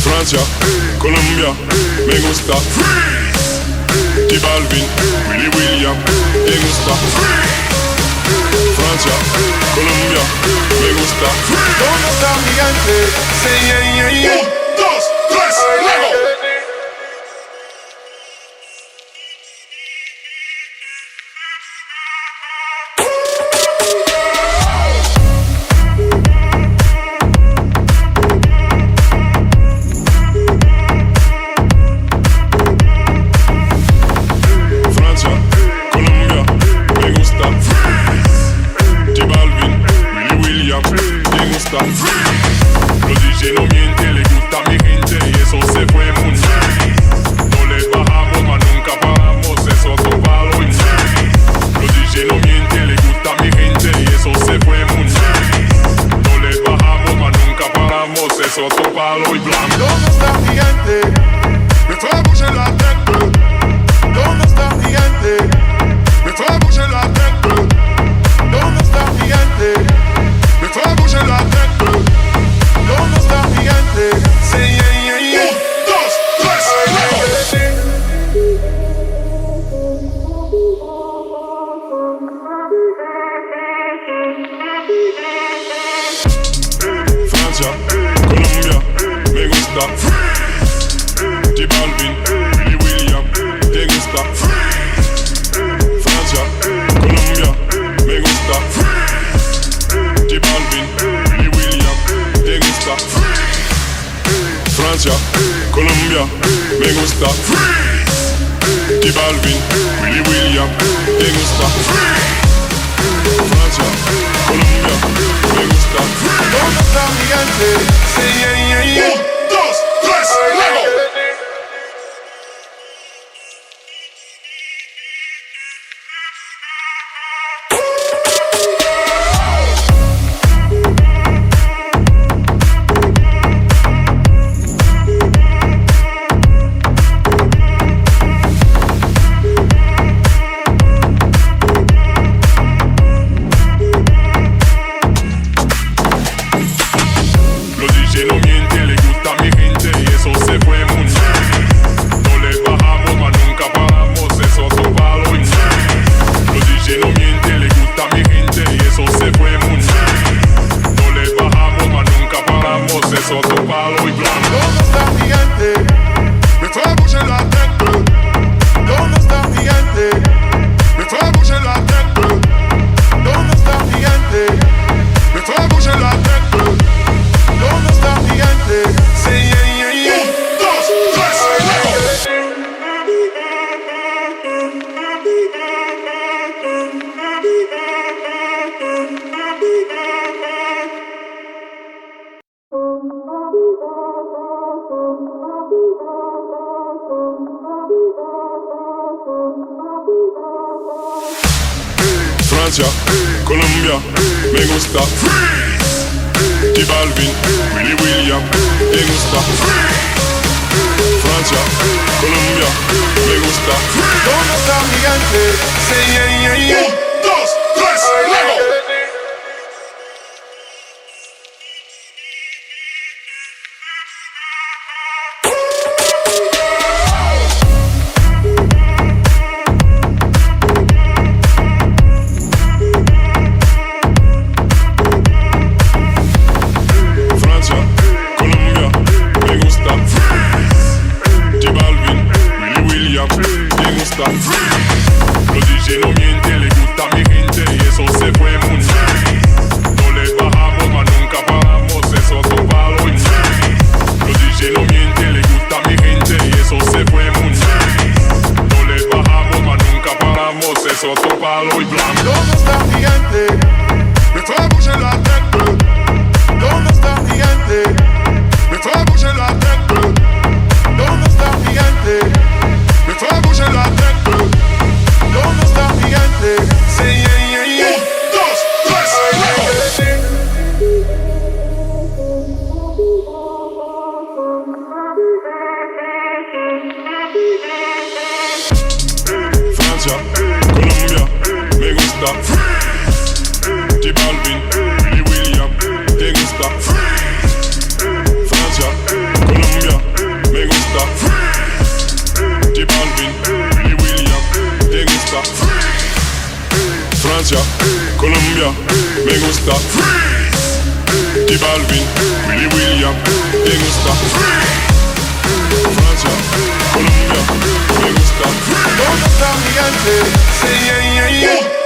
Francia, Colombia, me gusta. J Balvin, Willy William, me gusta. Francia, Colombia, me gusta. ¿Dónde está mi gigante? Sí, yeah, yeah, yeah. 1, 2, 3, luego. Los DJ no mienten, le gusta a mi gente y eso se fue muy nice. No les bajamos, mas nunca paramos, eso es palo y nice. Los DJ no mienten, le gusta a mi gente y eso se fue muy nice. No les bajamos, mas nunca paramos, eso es palo y blanco. ¿Dónde está mi gigante? Me fue a bouger la tête. ¿Dónde está mi gigante? Me fue a bouger la tête. ¿Dónde está mi gigante? Me fue a bouger la tête. ¿Dónde está mi gigante? Sí, yeah, yeah, yeah. 1, 2, 3, luego. Francia, Colombia, me gusta. J Balvin, Willy William, te gusta. Francia, Colombia, me gusta. J Balvin, Willy William, te gusta. Francia, Colombia, me gusta. J Balvin, Willy William, te gusta. Francia, Colombia, me gusta. ¿Dónde está mi gigante? Sí, yeah, yeah, yeah. 1, 2, 3, luego. Los DJ no mienten, le gusta a mi gente y eso se fue muy nice. No les bajamos, mas nunca paramos, eso es palo y nice. Los DJ no mienten, le gusta a mi gente y eso se fue muy nice. No les bajamos, mas nunca paramos, eso es palo y blanco. ¿Dónde está mi gigante? Me fue a bouger la tête. ¿Dónde está mi gigante? Me fue a bouger la tête. ¿Dónde está mi gigante? Me fue a bouger la tête. ¿Dónde está mi gigante? Sí, yeah, yeah, yeah. 1, 2, 3, luego. Francia, Colombia, me gusta. J Balvin, Willy William, te gusta. Francia, Colombia, me gusta. ¿Dónde está mi gigante? Sí, yeah, yeah, yeah. 1, 2, 3, luego. Los DJ no mienten, le gusta a mi gente y eso se fue muy nice. No les bajamos, mas nunca paramos, eso es palo y nice. Los DJ no mienten, le gusta a mi gente y eso se fue muy nice. No les bajamos, mas nunca paramos, eso es palo y blanco. ¿Dónde está mi gigante? Me fue a bouger la tête. ¿Dónde está mi gigante? Me fue a bouger la tête. ¿Dónde está mi gigante? Me fue a bouger la tête. ¿Dónde está mi gigante? Sí, yeah, yeah, yeah. 1, 2, 3, luego. Francia, Colombia, me gusta. gusta Freeze. J Balvin, Willy William, te gusta Freeze. Francia, Colombia, me gusta Freeze. J Balvin, Willy William, te gusta Freeze. Francia, Colombia, me gusta Freeze. ¿Dónde está mi gente? Sí, yeah, yeah, yeah.